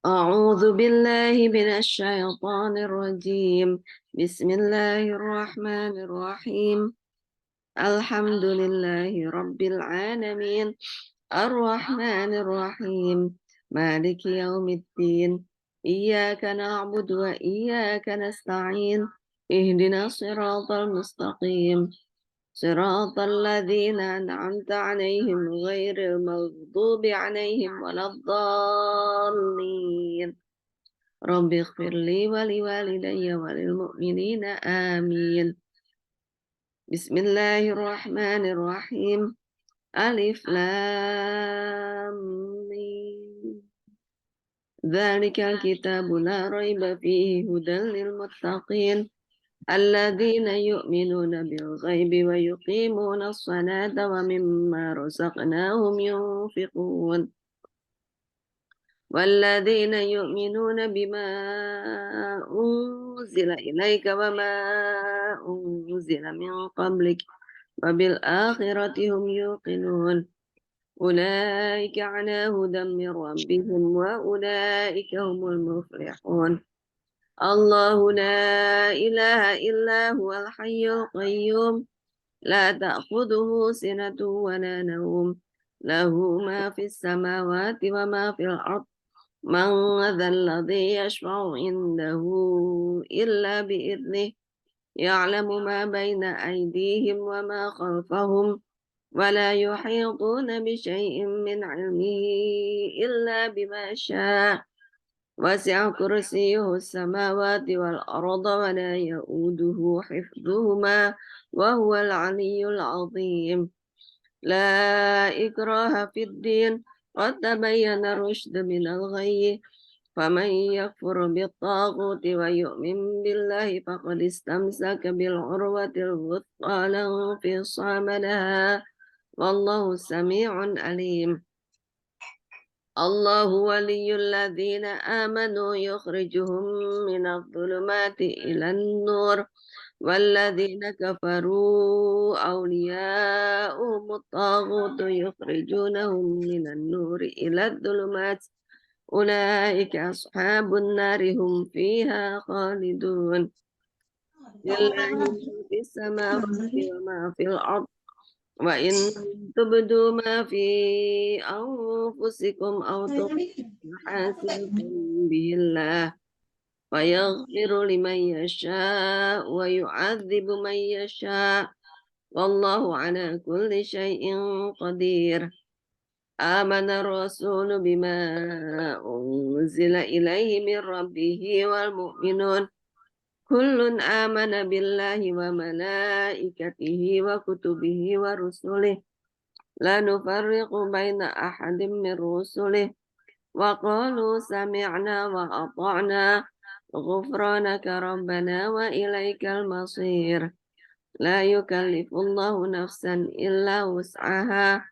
أعوذ بالله من الشيطان الرجيم. بسم الله الرحمن الرحيم. الحمد لله رب العالمين، الرحمن الرحيم، مالك يوم الدين. إياك نعبد وإياك نستعين. اهدنا الصراط المستقيم، صراط الذين أنعمت عليهم غير المغضوب عليهم ولا الضالين. رب اغفر لي ولوالدي وللمؤمنين آمين. بسم الله الرحمن الرحيم. ألف لام ميم. ذلك الكتاب لا ريب فيه هدى للمتقين الذين يؤمنون بالغيب ويقيمون الصلاة ومما رزقناهم ينفقون والذين يؤمنون بما أنزل إليك وما أنزل من قبلك وبالآخرة هم يوقنون أولئك على هدى من ربهم وأولئك هم المفلحون. الله لا إله إلا هو الحي القيوم لا تأخذه سنة ولا نوم له ما في السماوات وما في الأرض من ذا الذي يشفع عنده إلا بإذنه يعلم ما بين أيديهم وما خلفهم ولا يحيطون بشيء من علمه إلا بما شاء وسع كرسيه السماوات والأرض ولا يؤوده حفظهما وهو العلي العظيم. لا إكراه في الدين قد تبين الرشد من الغي فمن يكفر بالطاغوت ويؤمن بالله فقد استمسك بالعروة الوثقى لا انفصام لها والله سميع عليم. الله ولي الذين آمنوا يخرجهم من الظلمات إلى النور والذين كفروا أولياؤهم الطاغوت يخرجونهم من النور إلى الظلمات أولئك أصحاب النار هم فيها خالدون. لله ما في السماوات وما في الأرض وإن تبدوا ما في أنفسكم أو تخفوه يحاسبكم به الله فيغفر لمن يشاء ويعذب من يشاء والله على كل شيء قدير. آمن الرسول بما أنزل إليه من ربه والمؤمنون كل آمن بالله وملائكته وكتبه ورسله لا نفرق بين أحد من رسله وقالوا سمعنا وأطعنا غفرانك ربنا وإليك المصير. لا يكلف الله نفسا إلا وسعها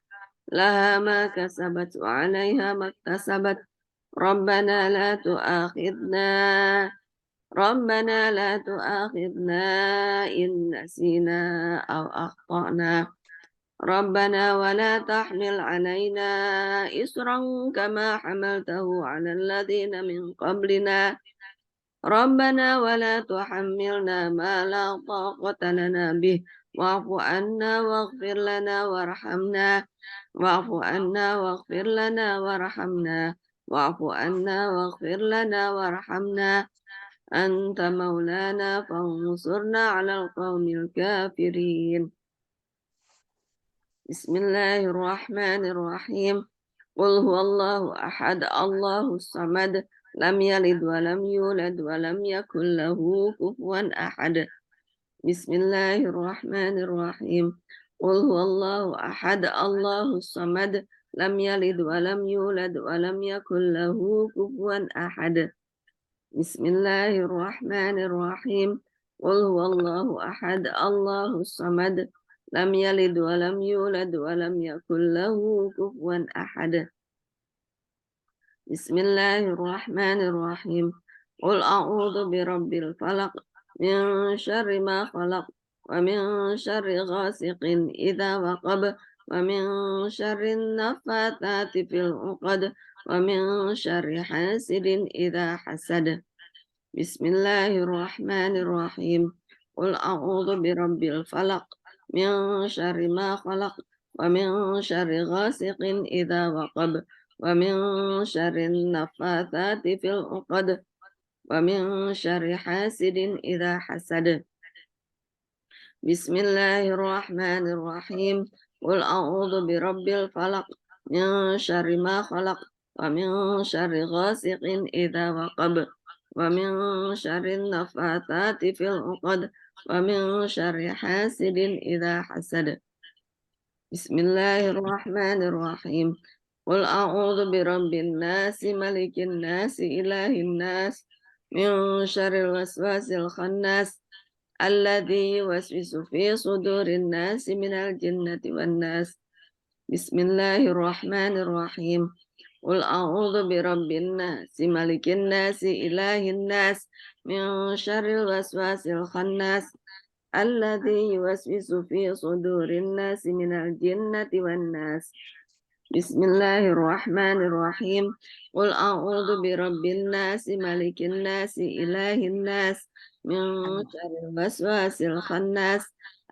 لها ما كسبت وعليها ما اكتسبت ربنا لا تؤاخذنا ربنا لا تؤاخذنا إن نسينا أو أخطأنا ربنا ولا تحمل علينا إصرا كما حملته على الذين من قبلنا ربنا ولا تحملنا ما لا طاقة لنا به واعف عنا واغفر لنا وارحمنا واعف عنا واغفر لنا وارحمنا واعف عنا واغفر لنا وارحمنا أنت مولانا فانصرنا على القوم الكافرين. بسم الله الرحمن الرحيم. قل هو الله أحد الله الصمد لم يلد ولم يولد ولم يكن له كفوا أحد. بسم الله الرحمن الرحيم. قل هو الله أحد الله الصمد لم يلد ولم يولد ولم يكن له كفوا أحد. بسم الله الرحمن الرحيم. قل هو الله أحد الله الصمد لم يلد ولم يولد ولم يكن له كفوا أحد. بسم الله الرحمن الرحيم. قل أعوذ برب الفلق من شر ما خلق ومن شر غاسق إذا وقب ومن شر النفاثات في العقد ومن شر حاسد إذا حسد بسم الله الرحمن الرحيم قل أعوذ برب الفلق من شر ما خلق ومن شر غاسق إذا وقب ومن شر النفاثات في العقد ومن شر حاسد إذا حسد بسم الله الرحمن الرحيم قل أعوذ برب الفلق من شر ما خلق ومن شر غاسق إذا وقب ومن شر النفاثات في العقد ومن شر حاسد إذا حسد بسم الله الرحمن الرحيم قل أعوذ برب الناس ملك الناس إله الناس من شر الوسواس الخناس الذي يوسوس في صدور الناس من الجنة والناس بسم الله الرحمن الرحيم قل أعوذ برب الناس ملك الناس إله الناس من شر الوسواس الخناس الذي يوسوس في صدور الناس من الجنة والناس بسم الله الرحمن الرحيم قل أعوذ برب الناس ملك الناس إله الناس من شر الوسواس الخناس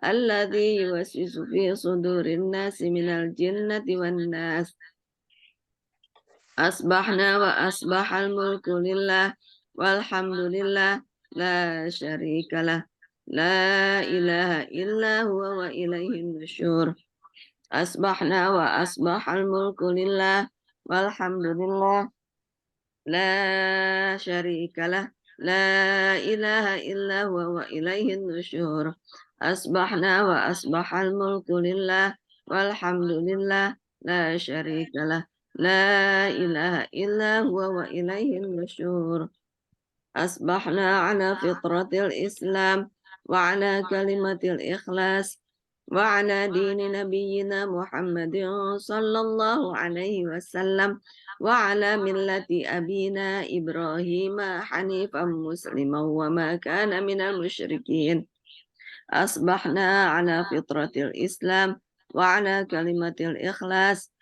الذي يوسوس في صدور الناس من الجنة والناس أصبحنا وأصبح الملك لله والحمد لله لا شريك له لا إله إلا هو وإليه النشور أصبحنا وأصبح الملك لله والحمد لله لا شريك له لا إله إلا هو وإليه النشور أصبحنا وأصبح الملك لله والحمد لله لا شريك له لا إله إلا هو وإليه النشور أصبحنا على فطرة الإسلام وعلى كلمة الإخلاص وعلى دين نبينا محمد صلى الله عليه وسلم وعلى ملة أبينا إبراهيم حنيفا مسلما وما كان من المشركين أصبحنا على فطرة الإسلام وعلى كلمة الإخلاص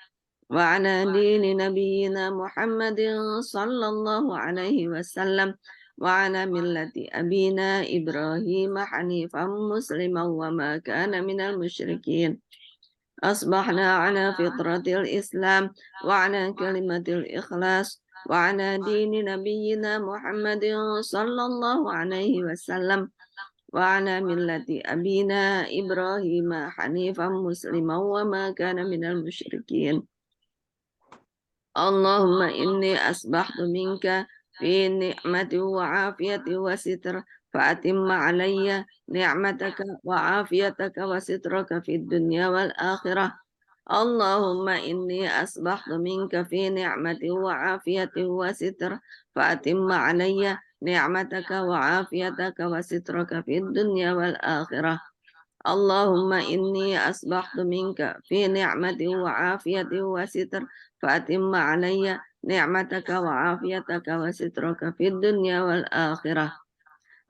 وعلى دين نبينا محمد صلى الله عليه وسلم وعلى ملة أبينا إبراهيم حنيفا مسلما وما كان من المشركين أصبحنا على فطرة الإسلام وعلى كلمة الإخلاص وعلى دين نبينا محمد صلى الله عليه وسلم وعلى ملة أبينا إبراهيم حنيفا مسلما وما كان من المشركين اللهم إني أصبحت منك في نعمة وعافية وستر فأتم علي نعمتك وعافيتك وسترك في الدنيا والآخرة اللهم إني أصبحت منك في نعمة وعافية وستر فأتم علي نعمتك وعافيتك وسترك في الدنيا والآخرة اللهم إني أصبحت منك في نعمة وعافية وستر فأتم علي نعمتك وعافيتك وسترك في الدنيا والآخرة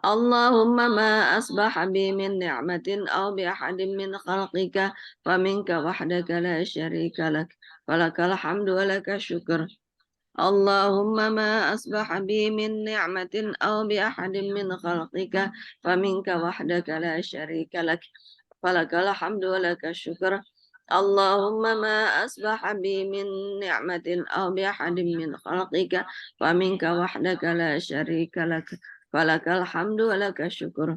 اللهم ما أصبح بي من نعمة أو بأحد من خلقك فمنك وحدك لا شريك لك فلك الحمد ولك الشكر اللهم ما أصبح بي من نعمة أو بأحد من خلقك فمنك وحدك لا شريك لك فلك الحمد ولك الشكر اللهم ما أصبح بي من نعمة أو بأحد من خلقك فمنك وحدك لا شريك لك فلك الحمد ولك الشكر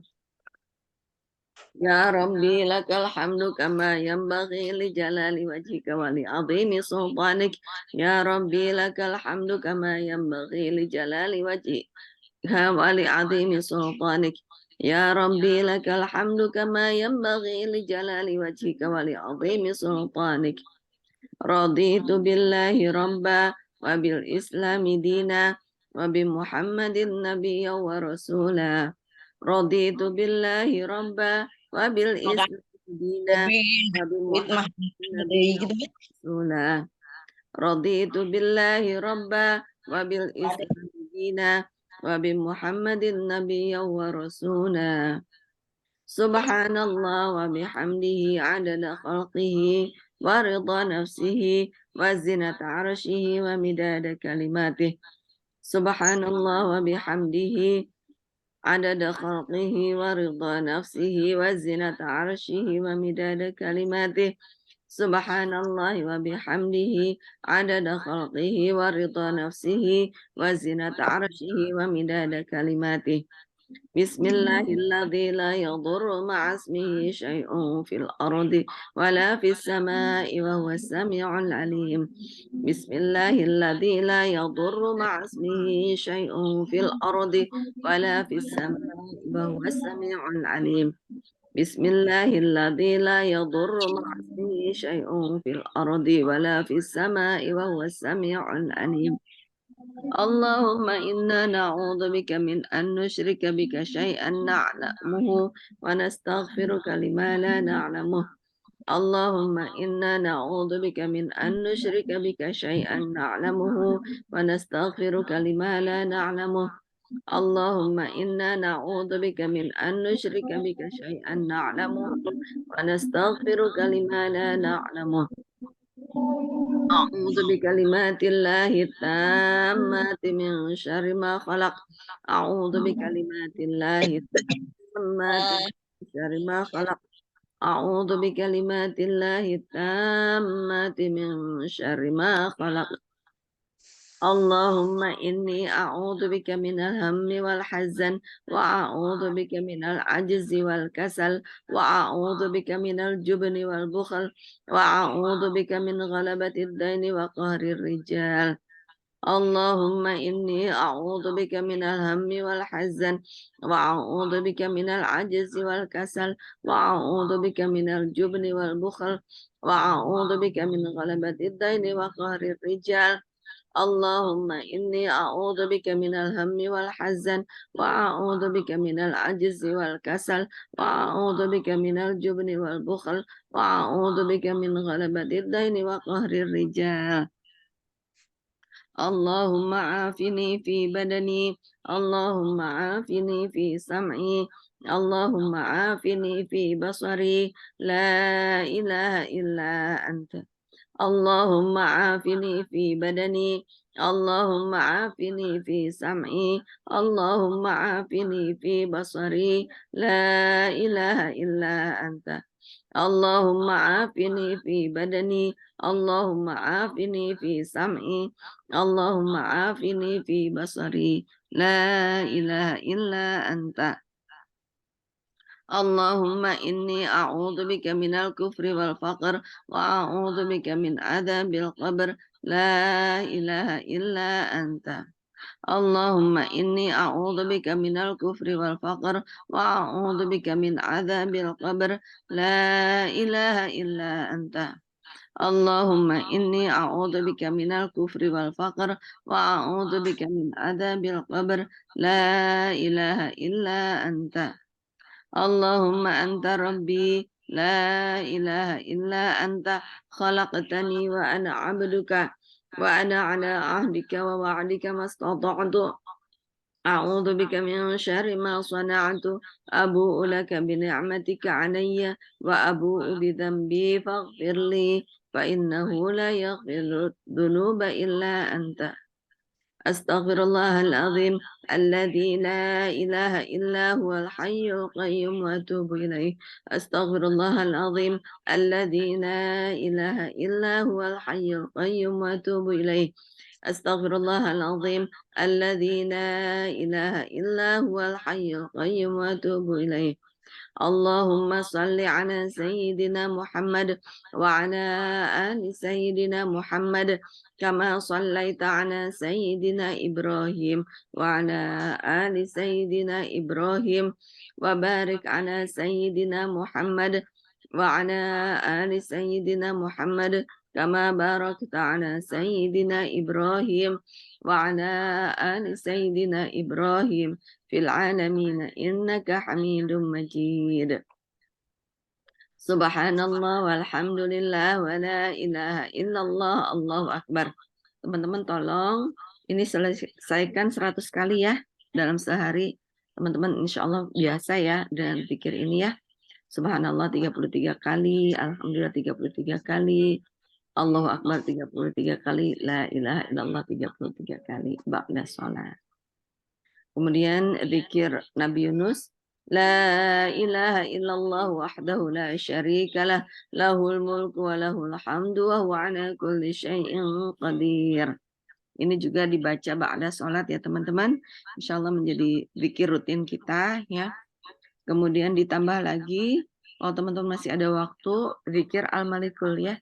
يا ربي لك الحمد كما ينبغي لجلال وجهك ولعظيم سلطانك يا ربي لك الحمد كما ينبغي لجلال وجهك ولعظيم سلطانك يا ربي لك الحمد كما ينبغي لجلال وجهك ولعظيم سلطانك رضيت بالله ربا وبالإسلام دينا وبمحمد نبيا ورسولا رضيت بالله ربا وبالإسلام دينا وبمحمد نبيا ورسولا رضيت بالله ربا وبالإسلام دينا وبمحمد نبيا ورسولا سبحان الله وبحمده عدد خلقه ورضا نفسه وزنة عرشه ومداد كلماته سبحان الله وبحمده عدد خلقه ورضا نفسه وزنة عرشه ومداد كلماته سبحان الله وبحمده عدد خلقه ورضا نفسه وزنة عرشه ومداد كلماته بسم الله الذي لا يضر مع اسمه شيء في الأرض ولا في السماء وهو السميع العليم بسم الله الذي لا يضر مع اسمه شيء في الأرض ولا في السماء وهو السميع العليم بسم الله الذي لا يضر مع اسمه شيء في الأرض ولا في السماء وهو السميع العليم اللهم إنا نعوذ بك من أن نشرك بك شيئا نعلمه ونستغفرك لما لا نعلمه اللهم إنا نعوذ بك من أن نشرك بك شيئا نعلمه ونستغفرك لما لا نعلمه اللهم إنا نعوذ بك من أن نشرك بك شيئا نعلمه ونستغفرك لما لا نعلمه أعوذ بكلمات الله التامات من شر ما خلق أعوذ بكلمات الله التامات من شر ما خلق أعوذ بكلمات الله التامات من شر ما خلق اللهم إني أعوذ بك من الهم والحزن وأعوذ بك من العجز والكسل وأعوذ بك من الجبن والبخل وأعوذ بك من غلبة الدين وقهر الرجال اللهم إني أعوذ بك من الهم والحزن وأعوذ بك من العجز والكسل وأعوذ بك من الجبن والبخل وأعوذ بك من غلبة الدين وقهر الرجال اللهم إني أعوذ بك من الهم والحزن وأعوذ بك من العجز والكسل وأعوذ بك من الجبن والبخل وأعوذ بك من غلبة الدين وقهر الرجال اللهم عافني في بدني اللهم عافني في سمعي اللهم عافني في بصري لا إله إلا أنت اللهم عافني في بدني اللهم عافني في سمعي اللهم عافني في بصري لا إله إلا أنت اللهم عافني في بدني اللهم عافني في سمعي اللهم عافني في بصري لا إله إلا أنت اللهم إني أعوذ بك من الكفر والفقر وأعوذ بك من عذاب القبر لا إله إلا أنت اللهم إني أعوذ بك من الكفر والفقر وأعوذ بك من عذاب القبر لا إله إلا أنت اللهم إني أعوذ بك من الكفر والفقر وأعوذ بك من عذاب القبر لا إله إلا أنت اللهم أنت ربي لا إله إلا أنت خلقتني وأنا عبدك وأنا على عهدك ووعدك ما استطعت أعوذ بك من شر ما صنعت أبوء لك بنعمتك علي وأبوء بذنبي فاغفر لي فإنه لا يغفر الذنوب إلا أنت أستغفر الله العظيم الذي لا إله إلا هو الحي القيوم وأتوب إليه أستغفر الله العظيم الذي لا إله إلا هو الحي القيوم وأتوب إليه أستغفر الله العظيم الذي لا إله إلا هو الحي القيوم وأتوب إليه اللهم صل على سيدنا محمد وعلى آل سيدنا محمد كما صليت على سيدنا إبراهيم وعلى آل سيدنا إبراهيم وبارك على سيدنا محمد وعلى آل سيدنا محمد كما باركت على سيدنا إبراهيم وعلى آل سيدنا إبراهيم في العالمين إنك حميد مجيد Subhanallah walhamdulillah wa la ilaha illallah Allahu akbar. Teman-teman tolong ini selesaikan 100 kali ya dalam sehari. Teman-teman insya Allah biasa ya dengan pikir ini ya. Subhanallah 33 kali, Alhamdulillah 33 kali, Allahu Akbar 33 kali, La ilaha illallah 33 kali, ba'da sholat. Kemudian zikir Nabi Yunus, La ilaha illallah wahdahu la syarikalah, lahul mulku wa lahul hamdu wa huwa ala kulli syai'in qadir. Ini juga dibaca ba'da sholat ya teman-teman. Insya Allah menjadi zikir rutin kita ya. Kemudian ditambah lagi, kalau teman-teman masih ada waktu, zikir al-malikul ya.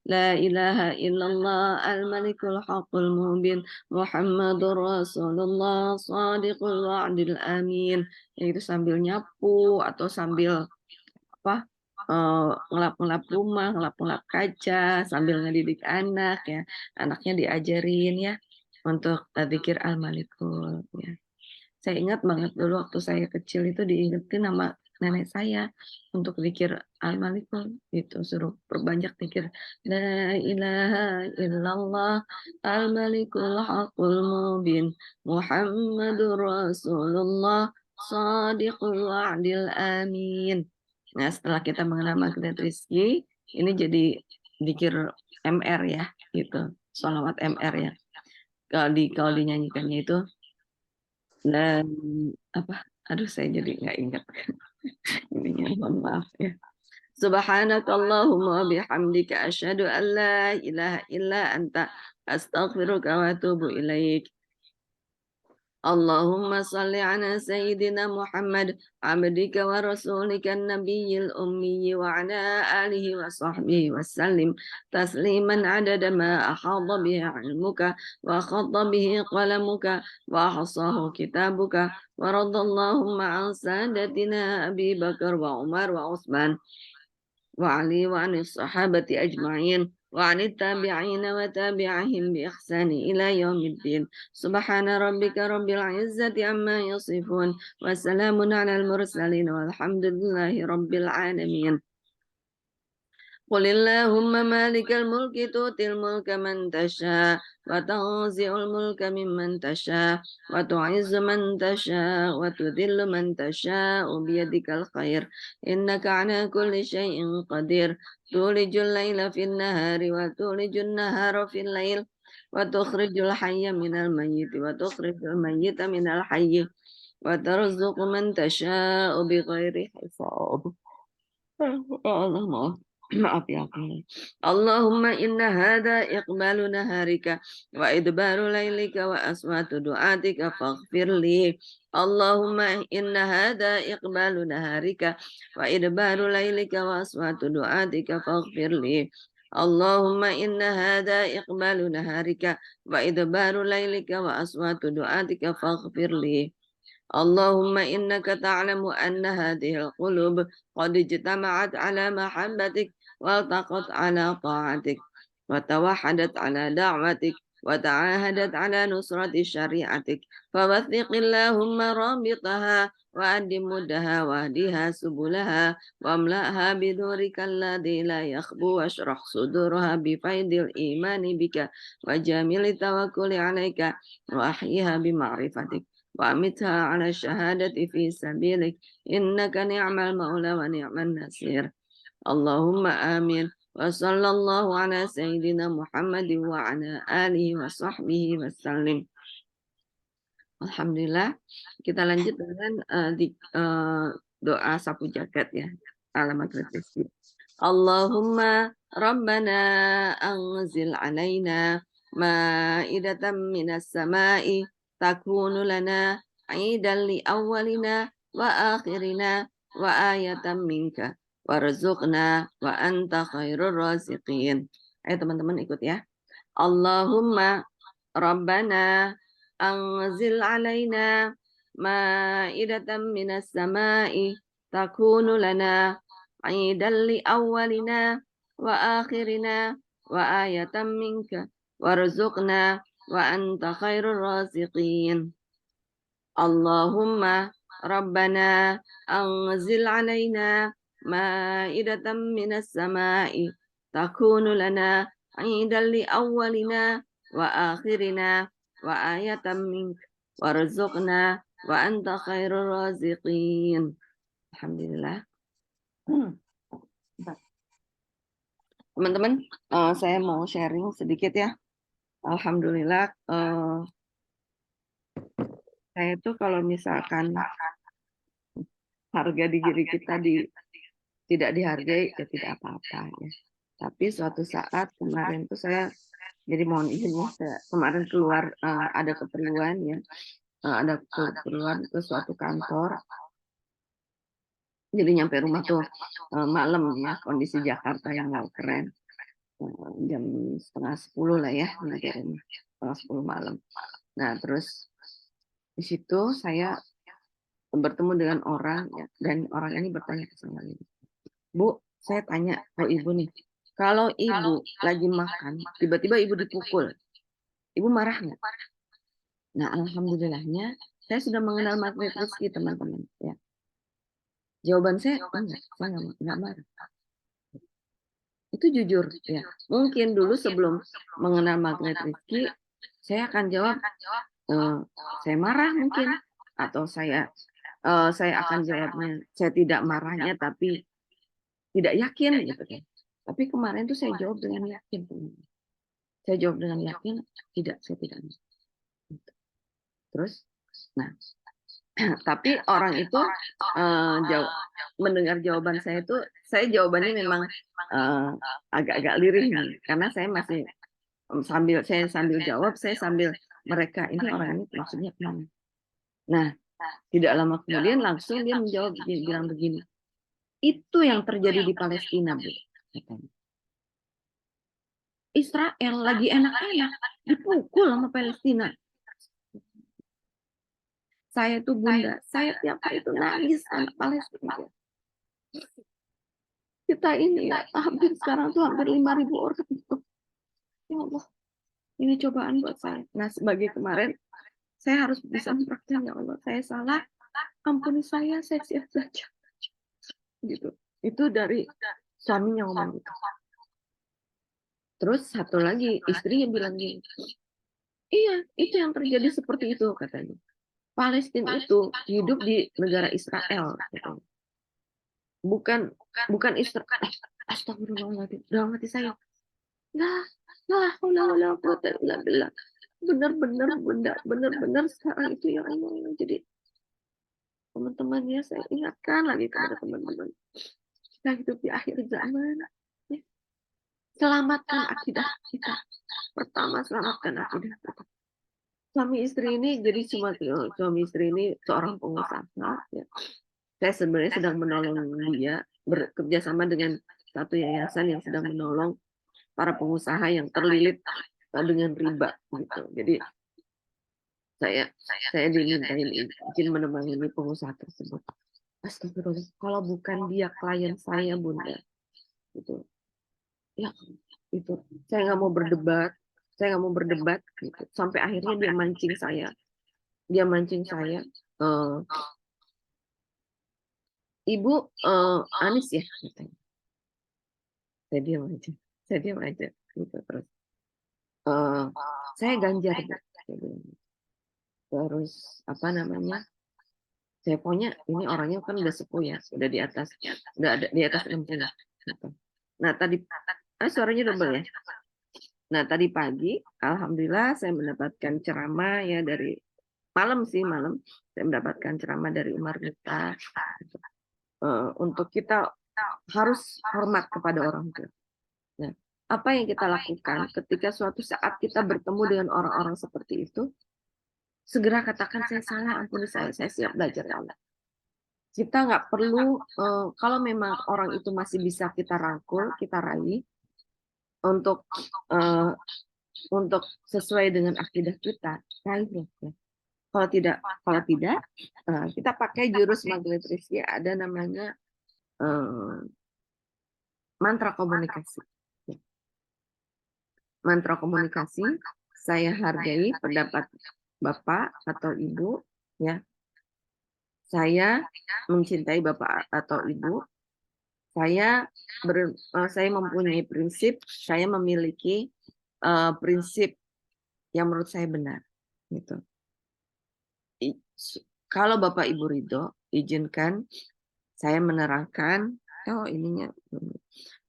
La ilaha illallah al-malikul haqqul mubin Muhammadur Rasulullah sadiqul wa'dil amin. Itu sambil nyapu atau sambil apa ngelap-ngelap rumah, ngelap-ngelap kaca, sambil ngedidik anak ya. Anaknya diajarin ya untuk zikir al-malikul ya. Saya ingat banget dulu waktu saya kecil itu diingetin sama nenek saya untuk zikir al-malikul itu, suruh perbanyak zikir la ilaha illallah al-malikul haqqul mubin Muhammadur Rasulullah sadiqul wa'dil amin. Nah, setelah kita mengenal magnet rizki, ini jadi zikir MR ya, gitu. Sholawat MR ya. Kalau dinyanyikannya itu dan apa? Aduh, saya jadi nggak ingat ininya. Mohon maaf ya. Subhanakallahumma bihamdika asyhadu an la ilaha illa anta astaghfiruka wa atubu ilaik. Allahumma salli ala sayyidina Muhammad abdika wa rasulika nabiyil ummi wa ala alihi wa sahbihi wa sallim tasliman adada ma ahadha bihi ilmuka wa khatta bihi qalamuka wa ahsahu kitabuka wa radallahumma an sadatina Abi Bakar wa Umar wa Utsman وعلي وعن الصحابة أجمعين وعن التابعين وتابعهم بإحسان إلى يوم الدين سبحان ربك رب العزة عما يصفون وسلام على المرسلين والحمد لله رب العالمين قل اللهم مالك الملك تؤتي الملك من تشاء وتنزع الملك ممن تشاء وتعز من تشاء وتذل من تشاء بيدك الخير إنك على كل شيء قدير تولج الليل في النهار وتولج النهار في الليل وتخرج الحي من الميت وتخرج الميت من الحي وترزق من تشاء بغير حساب. Allah maaf ya Allah. Allahumma inna hada iqbalu naharika wa idbaru laylika wa aswatu du'atika faghfir li. Allahumma inna hada iqbalu naharika wa idbaru laylika wa aswatu du'atika faghfir li. Allahumma inna hada iqbalu naharika wa idbaru laylika wa aswatu du'atika faghfir li. اللهم إنك تعلم أن هذه القلوب قد اجتمعت على محبتك والتقت على طاعتك وتوحدت على دعوتك وتعاهدت على نصرة شريعتك فوثق اللهم رابطها وأدم مدها واهدها سبلها واملأها بنورك الذي لا يخبو واشرح صدورها بفيض الإيمان بك وجامل التوكل عليك وأحيها بمعرفتك وأمتها على الشهادة في سبيلك إنك نعم المولى ونعم النصير اللهم آمين وصلى الله على سيدنا محمد وعلى آله وصحبه وسلم. Alhamdulillah, kita lanjut dengan doa sapu jagat ya, alamat rezeki. Allahumma Rabbana anzil alaina ma'idatan minas sama'i takunu lana aidan li awwalina wa akhirina wa ayatan minka warzuqna wa anta khairur raziqin. Ayo teman-teman ikut ya. Allahumma Rabbana anzil alaina ma'idatan minas sama'i takunu lana aidan li awwalina wa akhirina wa ayatan minka warzuqna wa anta khairur raziqin. Allahumma Rabbana anzil alaina ma'idatan minas sama'i takunu lana aidan li awwalina wa akhirina wa ayatan minka warzuqna wa anta khairur raziqin. Alhamdulillah. Bentar. Teman-teman, saya mau sharing sedikit ya. Alhamdulillah, saya tuh kalau misalkan harga di diri kita tidak dihargai, ya tidak apa-apa ya. Tapi suatu saat kemarin tuh saya, jadi mohon izin ya, kemarin keluar ada keperluan ya, ada keperluan ke suatu kantor. Jadi nyampe rumah tuh malam ya, kondisi Jakarta yang nggak keren. Jam 9:30 lah ya, nyampe rumah 9:30 malam. Nah terus di situ saya bertemu dengan orang ya, dan orang ini bertanya ke saya, Bu, saya tanya ke ibu nih, kalau ibu lagi makan, tiba-tiba ibu dipukul, ibu marah nggak? Nah, alhamdulillahnya saya sudah mengenal magnet rezeki, teman-teman. Ya, jawaban saya enggak, saya nggak marah. Itu jujur ya. Mungkin dulu sebelum mengenal magnet rezeki, saya akan jawab, eh, saya marah mungkin, atau saya akan jawabnya, saya tidak marahnya, tapi tidak yakin gitu kan. Tapi kemarin tuh saya jawab dengan yakin, teman-teman. Saya jawab dengan yakin, tidak, saya tidak. Terus, nah, tapi orang itu mendengar jawaban saya itu, saya jawabannya memang agak-agak lirih nih, karena saya masih sambil jawab, saya sambil mereka ini orang ini maksudnya kemana. Nah, tidak lama kemudian langsung dia menjawab, bilang begini, itu yang terjadi di Palestina, Bu. Israel lagi enak-enak dipukul sama Palestina. Saya tuh bunda, saya tiap hari itu nangis anak Palestina. Kita ini ya, hampir sekarang tuh hampir 5.000 orang. Ya Allah, ini cobaan buat saya. Nah, sebagai kemarin, saya harus bisa mempraktikkan, ya Allah, saya salah, ampuni saya siap saja. Gitu. Itu dari suaminya ngomong gitu. Terus satu lagi, istrinya bilang gini, iya, itu yang terjadi seperti itu, katanya. Palestina itu hidup di negara Israel. Gitu. Bukan Israel. Astagfirullahaladzim. Dalam hati saya, lah, lah, lah, benar-benar sekarang itu ya Allah. Jadi teman-teman ya, saya ingatkan lagi kepada teman-teman, kita hidup di akhir zaman. Ya. Selamatkan akidah kita. Pertama, selamatkan akidah kita. Suami istri ini, jadi cuma suami istri ini seorang pengusaha. Ya. Saya sebenarnya sedang menolong dia, bekerja sama dengan satu yayasan yang sedang menolong para pengusaha yang terlilit dengan riba gitu. Jadi saya dimintain izin menemani pengusaha tersebut. Astagfirullah, kalau bukan dia klien saya, Bunda, gitu. Ya, itu saya nggak mau berdebat, gitu. Sampai akhirnya dia mancing saya. Ibu Anis ya, katanya. Saya diam aja, gitu terus. Saya Ganjar, Bu. Terus apa namanya? Saya punya ini orangnya kan udah sepuh ya, udah ada di atas 60. Gitu. Nah tadi, suaranya double ya. Nah tadi pagi, alhamdulillah saya mendapatkan ceramah ya dari malam saya mendapatkan ceramah dari Umar Miftah untuk kita harus hormat kepada orang tua. Nah, apa yang kita lakukan ketika suatu saat kita bertemu dengan orang-orang seperti itu? Segera katakan saya salah, ampuni saya siap belajar ya Allah. Kita nggak perlu kalau memang orang itu masih bisa kita rangkul, kita raih untuk uh, untuk sesuai dengan akidah kita, raih ya. Kalau tidak, kita pakai jurus magnet rizki, ada namanya mantra komunikasi. Mantra komunikasi, saya hargai pendapat Bapak atau Ibu, ya. Saya mencintai Bapak atau Ibu. Saya mempunyai prinsip, saya memiliki prinsip yang menurut saya benar. Gitu. Kalau Bapak Ibu ridho, izinkan saya menerangkan Oh ininya,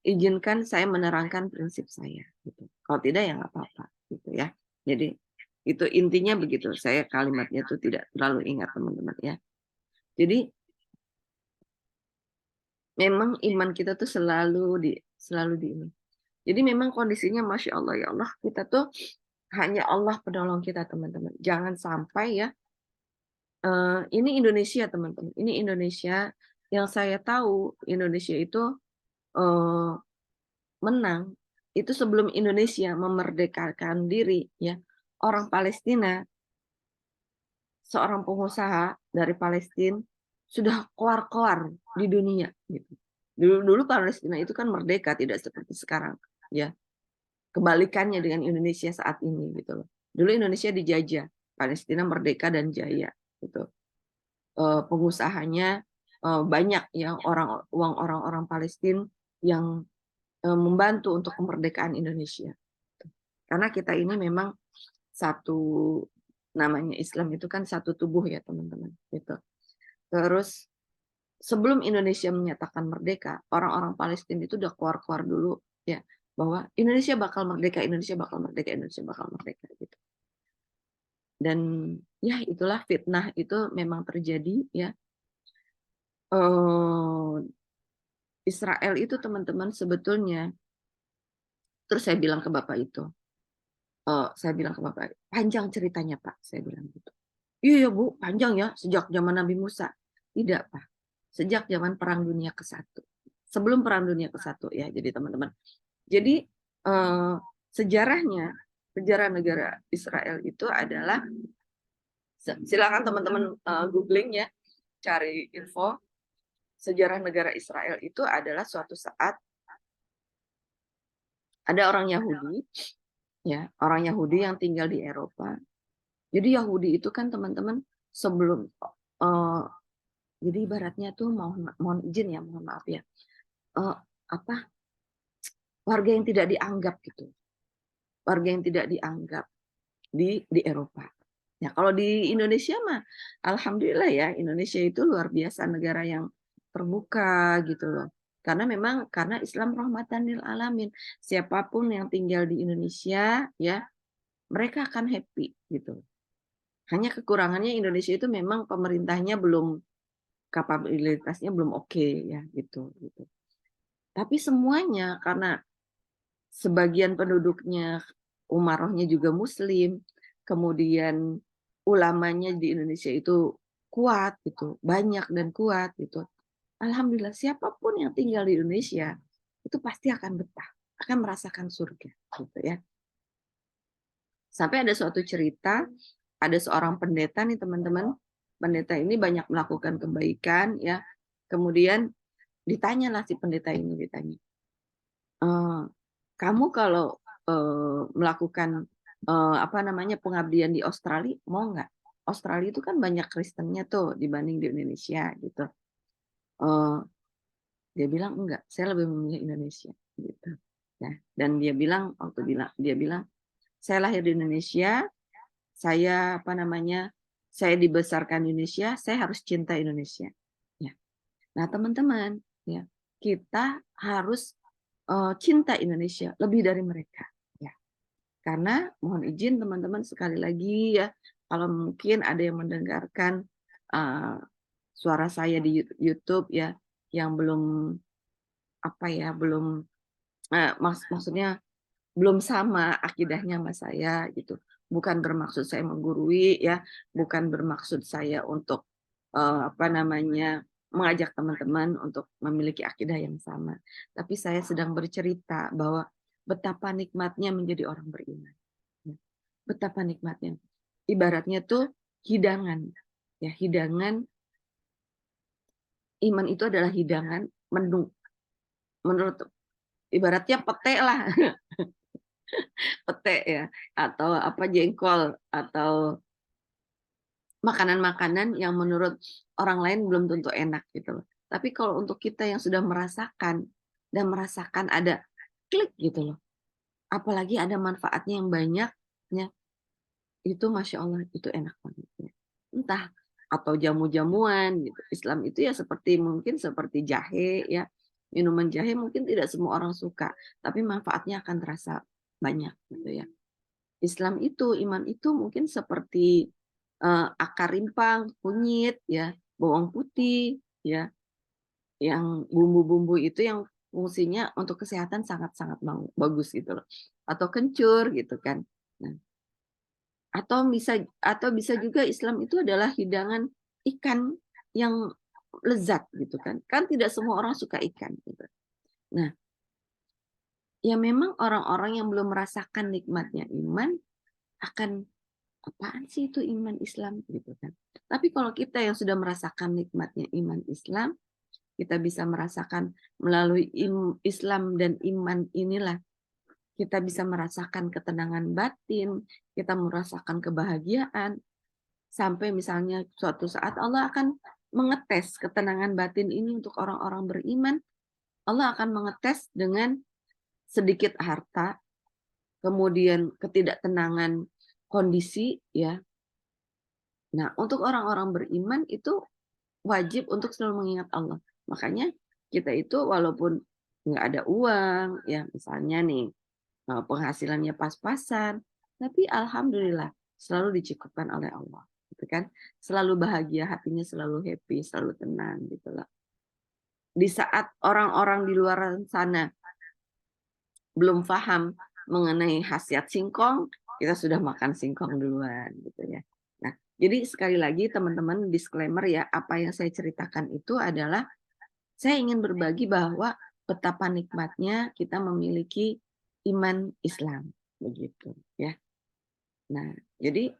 izinkan saya menerangkan prinsip saya gitu. Kalau tidak ya nggak apa-apa gitu ya. Jadi itu intinya begitu. Saya kalimatnya tuh tidak terlalu ingat teman-teman ya. Jadi memang iman kita tuh selalu di ini. Jadi memang kondisinya Masya Allah ya Allah kita tuh hanya Allah penolong kita teman-teman. Jangan sampai ya, ini Indonesia teman-teman, ini Indonesia yang saya tahu Indonesia itu, eee, menang, itu sebelum Indonesia memerdekakan diri ya, orang Palestina, seorang pengusaha dari Palestina sudah keluar-keluar di dunia gitu. Dulu Palestina itu kan merdeka tidak seperti sekarang ya, kebalikannya dengan Indonesia saat ini gitu loh. Dulu Indonesia dijajah, Palestina merdeka dan jaya gitu. Pengusahanya, banyak ya uang orang-orang Palestina yang, membantu untuk kemerdekaan Indonesia. Karena kita ini memang satu namanya Islam itu kan satu tubuh ya teman-teman, gitu. Terus sebelum Indonesia menyatakan merdeka, orang-orang Palestina itu udah keluar-keluar dulu ya, bahwa Indonesia bakal merdeka, Indonesia bakal merdeka, Indonesia bakal merdeka gitu. Dan ya itulah fitnah itu memang terjadi ya. Eee, Israel itu teman-teman sebetulnya terus saya bilang ke bapak itu, saya bilang ke bapak, "Panjang ceritanya Pak," saya bilang gitu. "Iya ya Bu, panjang ya, sejak zaman Nabi Musa." "Tidak Pak, sejak zaman Perang Dunia ke-1, sebelum Perang Dunia ke-1 ya, jadi teman-teman. Jadi, sejarahnya, sejarah negara Israel itu adalah silakan teman-teman, googling ya, cari info, sejarah negara Israel itu adalah suatu saat ada orang Yahudi, ya, orang Yahudi yang tinggal di Eropa. Jadi Yahudi itu kan teman-teman sebelum, eee, jadi ibaratnya tuh mohon mohon izin ya, mohon maaf ya, eee, apa, warga yang tidak dianggap gitu, warga yang tidak dianggap di Eropa. Ya kalau di Indonesia mah alhamdulillah ya, Indonesia itu luar biasa negara yang terbuka gitu loh. Karena memang karena Islam rahmatan lil alamin. Siapapun yang tinggal di Indonesia ya, mereka akan happy gitu. Hanya kekurangannya Indonesia itu memang pemerintahnya belum kapabilitasnya belum oke ya gitu gitu. Tapi semuanya karena sebagian penduduknya umarohnya juga muslim, kemudian ulamanya di Indonesia itu kuat gitu, banyak dan kuat gitu. Alhamdulillah siapapun yang tinggal di Indonesia itu pasti akan betah, akan merasakan surga gitu ya. Sampai ada suatu cerita, ada seorang pendeta nih teman-teman, pendeta ini banyak melakukan kebaikan ya, kemudian ditanyalah si pendeta ini, ditanya, eee, "Kamu kalau, melakukan, apa namanya, pengabdian di Australia, mau nggak?" Australia itu kan banyak Kristennya tuh dibanding di Indonesia gitu. Eee, Dia bilang, "Enggak, saya lebih memilih Indonesia," gitu. Nah, dan dia bilang, "Saya lahir di Indonesia, saya apa namanya, saya dibesarkan di Indonesia, saya harus cinta Indonesia." Ya. Nah, teman-teman, ya, kita harus, cinta Indonesia lebih dari mereka, ya. Karena mohon izin teman-teman sekali lagi ya, kalau mungkin ada yang mendengarkan, eee, suara saya di YouTube ya, yang belum, apa ya, belum, maksudnya belum sama akidahnya sama saya gitu. Bukan bermaksud saya menggurui ya, bukan bermaksud saya untuk, apa namanya, mengajak teman-teman untuk memiliki akidah yang sama. Tapi saya sedang bercerita bahwa betapa nikmatnya menjadi orang beriman, ya. Betapa nikmatnya. Ibaratnya tuh hidangan, ya hidangan iman itu adalah hidangan menu, menurut ibaratnya pete lah, pete ya, atau apa, jengkol, atau makanan-makanan yang menurut orang lain belum tentu enak gitu loh. Tapi kalau untuk kita yang sudah merasakan dan merasakan ada klik gitu loh, apalagi ada manfaatnya yang banyak ya, itu Masya Allah itu enak banget ya. Entah atau jamu-jamuan gitu, Islam itu ya seperti mungkin seperti jahe ya, Minuman jahe mungkin tidak semua orang suka, tapi manfaatnya akan terasa banyak gitu ya. Islam itu, iman itu mungkin seperti akar rimpang, kunyit ya, bawang putih ya, yang bumbu-bumbu itu yang fungsinya untuk kesehatan sangat-sangat bagus gitu loh. Atau kencur gitu kan. Nah, atau bisa juga Islam itu adalah hidangan ikan yang lezat gitu kan. Kan tidak semua orang suka ikan gitu. Nah, ya memang orang-orang yang belum merasakan nikmatnya iman akan, apaan sih itu iman Islam gitu kan. Tapi kalau kita yang sudah merasakan nikmatnya iman Islam, kita bisa merasakan melalui Islam dan iman inilah kita bisa merasakan ketenangan batin, kita merasakan kebahagiaan, sampai misalnya suatu saat Allah akan mengetes ketenangan batin ini untuk orang-orang beriman. Allah akan mengetes dengan sedikit harta, kemudian ketidaktenangan kondisi ya. Nah, untuk orang-orang beriman itu wajib untuk selalu mengingat Allah. Makanya kita itu walaupun nggak ada uang, ya misalnya nih penghasilannya pas-pasan, tapi alhamdulillah selalu dicukupkan oleh Allah, gitu kan? Selalu bahagia, hatinya selalu happy, selalu tenang, gitu loh. Di saat orang-orang di luar sana belum paham mengenai khasiat singkong, kita sudah makan singkong duluan, gitu ya. Nah, jadi sekali lagi teman-teman disclaimer ya, apa yang saya ceritakan itu adalah saya ingin berbagi bahwa betapa nikmatnya kita memiliki iman Islam, begitu ya. Nah, jadi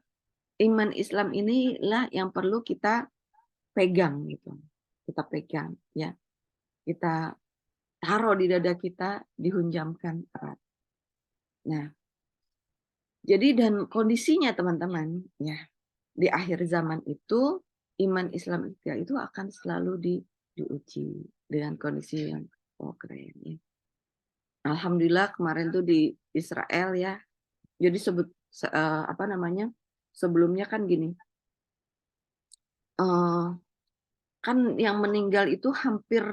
iman Islam inilah yang perlu kita pegang gitu. Kita pegang ya. Kita taruh di dada kita, dihunjamkan erat. Nah, jadi dan kondisinya teman-teman ya, di akhir zaman itu iman Islam itu akan selalu diuji dengan kondisi yang keren ya. Alhamdulillah kemarin tuh di Israel ya. Jadi apa namanya? Sebelumnya kan gini. Kan yang meninggal itu hampir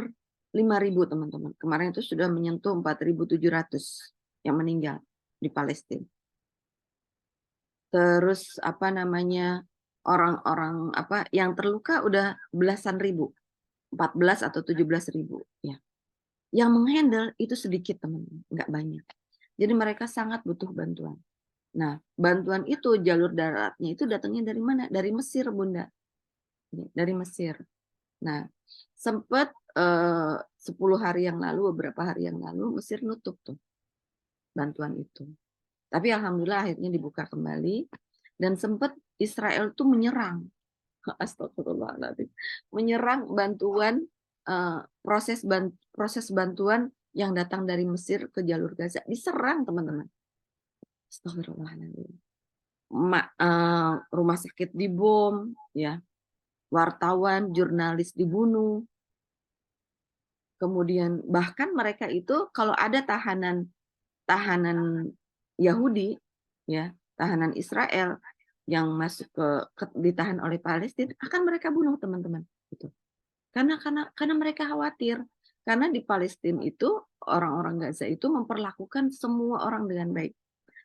5.000 teman-teman. Kemarin itu sudah menyentuh 4.700 yang meninggal di Palestina. Terus apa namanya? Orang-orang apa yang terluka udah belasan ribu. 14 atau 17.000 ya. Yang menghandle itu sedikit teman-teman, nggak banyak. Jadi mereka sangat butuh bantuan. Nah, bantuan itu jalur daratnya itu datangnya dari mana? Dari Mesir, Bunda. Dari Mesir. Nah, sempat 10 hari yang lalu, beberapa hari yang lalu, Mesir nutup tuh bantuan itu. Tapi alhamdulillah akhirnya dibuka kembali dan sempat Israel tuh menyerang. Astagfirullahaladzim. Menyerang bantuan proses bantuan yang datang dari Mesir ke jalur Gaza. Diserang, teman-teman. Astagfirullahaladzim. Rumah sakit dibom, ya, wartawan, jurnalis dibunuh, kemudian bahkan mereka itu kalau ada tahanan Yahudi, ya, tahanan Israel yang masuk ditahan oleh Palestina akan mereka bunuh teman-teman. Gitu. Karena mereka khawatir, karena di Palestina itu orang-orang Gaza itu memperlakukan semua orang dengan baik.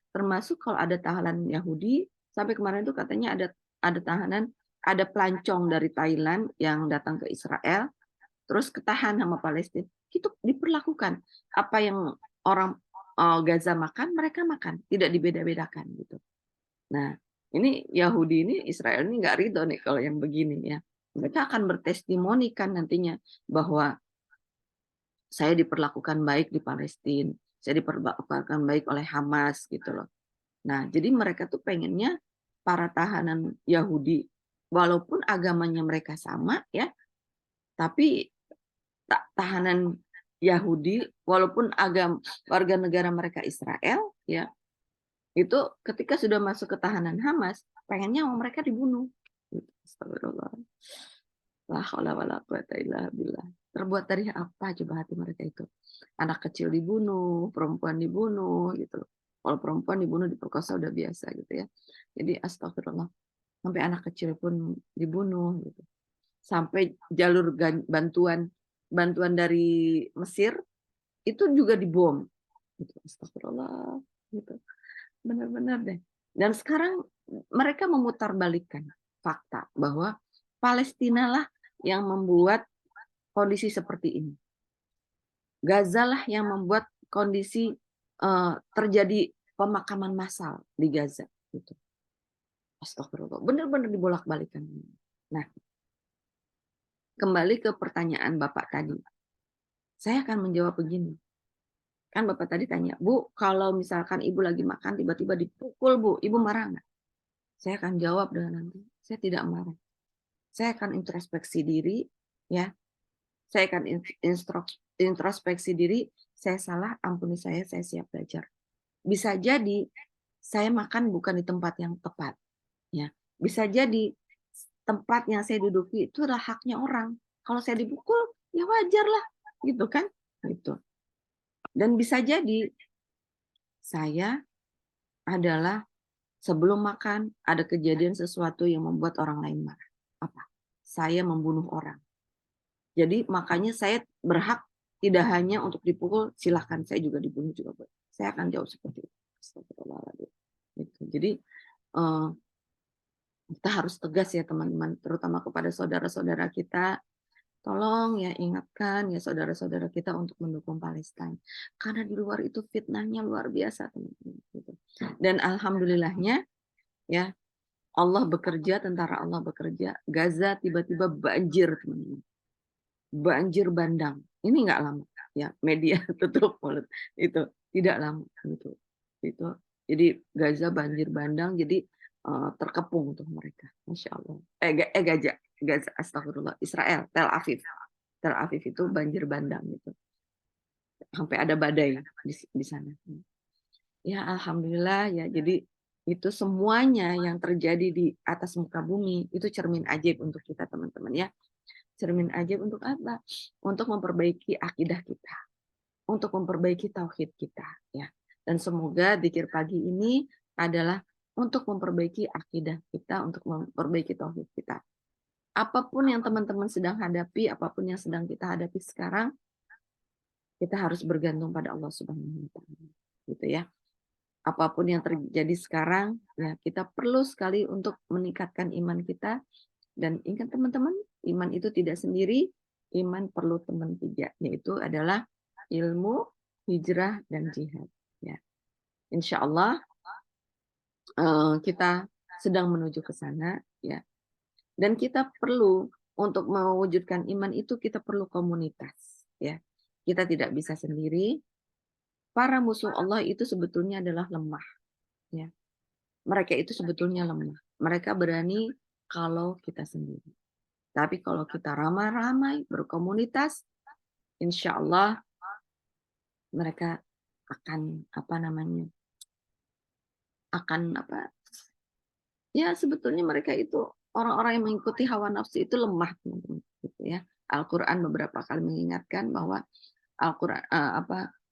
Termasuk kalau ada tahanan Yahudi, sampai kemarin itu katanya ada tahanan, ada pelancong dari Thailand yang datang ke Israel, terus ketahan sama Palestina. Itu diperlakukan. Apa yang orang Gaza makan, mereka makan. Tidak dibeda-bedakan gitu. Nah, ini Yahudi ini, Israel ini nggak ridho nih kalau yang begini ya. Mereka akan bertestimoni kan nantinya bahwa saya diperlakukan baik di Palestina, saya diperlakukan baik oleh Hamas gitu loh. Nah, jadi mereka tuh pengennya para tahanan Yahudi, walaupun agamanya mereka sama ya, tapi tahanan Yahudi, walaupun warga negara mereka Israel, ya, itu ketika sudah masuk ke tahanan Hamas, pengennya mereka dibunuh. Astagfirullah. La haula wala quwata illa billah. Terbuat dari apa coba hati mereka itu? Anak kecil dibunuh, perempuan dibunuh, gitu loh. Kalau perempuan dibunuh, diperkosa udah biasa gitu ya. Jadi astagfirullah. Sampai anak kecil pun dibunuh gitu. Sampai jalur bantuan bantuan dari Mesir itu juga dibom. Gitu. Astagfirullah. Gitu. Benar-benar deh. Dan sekarang mereka memutarbalikkan fakta bahwa Palestina lah yang membuat kondisi seperti ini. Gaza lah yang membuat kondisi terjadi pemakaman massal di Gaza. Gitu. Astagfirullah. Benar-benar dibolak-balikan. Nah, kembali ke pertanyaan Bapak tadi. Saya akan menjawab begini. Kan Bapak tadi tanya, Bu, kalau misalkan Ibu lagi makan tiba-tiba dipukul, Bu, Ibu marah nggak? Saya akan jawab dengan nanti, saya tidak marah. Saya akan introspeksi diri, ya. Saya akan introspeksi diri, saya salah, ampuni saya siap belajar. Bisa jadi saya makan bukan di tempat yang tepat, ya. Bisa jadi tempat yang saya duduki itu adalah haknya orang. Kalau saya dipukul, ya wajar lah, gitu kan? Gitu. Dan bisa jadi saya adalah sebelum makan ada kejadian sesuatu yang membuat orang lain marah. Apa? Saya membunuh orang. Jadi makanya saya berhak tidak hanya untuk dipukul, silahkan saya juga dibunuh juga boleh. Saya akan jawab seperti itu. Astagfirullahaladzim. Gitu. Jadi kita harus tegas ya teman-teman, terutama kepada saudara-saudara kita. Tolong ya ingatkan ya saudara-saudara kita untuk mendukung Palestina. Karena di luar itu fitnahnya luar biasa teman-teman. Gitu. Dan alhamdulillahnya ya Allah bekerja, tentara Allah bekerja. Gaza tiba-tiba banjir teman-teman. Banjir bandang. Ini nggak lama ya media tutup mulut itu tidak lama gitu itu jadi Gaza banjir bandang jadi terkepung tuh mereka Masya Allah Gaza astagfirullah Israel Tel Aviv itu banjir bandang gitu sampai ada badai di sana ya alhamdulillah ya jadi itu semuanya yang terjadi di atas muka bumi itu cermin ajaib untuk kita teman-teman ya cermin ajaib untuk apa? Untuk memperbaiki akidah kita, untuk memperbaiki tauhid kita, ya. Dan semoga zikir pagi ini adalah untuk memperbaiki akidah kita, untuk memperbaiki tauhid kita. Apapun yang teman-teman sedang hadapi, apapun yang sedang kita hadapi sekarang, kita harus bergantung pada Allah Subhanahu wa taala. Gitu ya. Apapun yang terjadi sekarang, ya kita perlu sekali untuk meningkatkan iman kita. Dan ingat teman-teman, iman itu tidak sendiri, iman perlu teman tiga, yaitu adalah ilmu, hijrah, dan jihad. Ya. Insya Allah kita sedang menuju ke sana, ya. Dan kita perlu untuk mewujudkan iman itu kita perlu komunitas, ya. Kita tidak bisa sendiri. Para musuh Allah itu sebetulnya adalah lemah, ya. Mereka itu sebetulnya lemah. Mereka berani kalau kita sendiri. Tapi kalau kita ramai-ramai berkomunitas, insya Allah mereka akan ya sebetulnya mereka itu orang-orang yang mengikuti hawa nafsu itu lemah teman-teman gitu ya. Al-Qur'an beberapa kali mengingatkan bahwa Al-Qur'an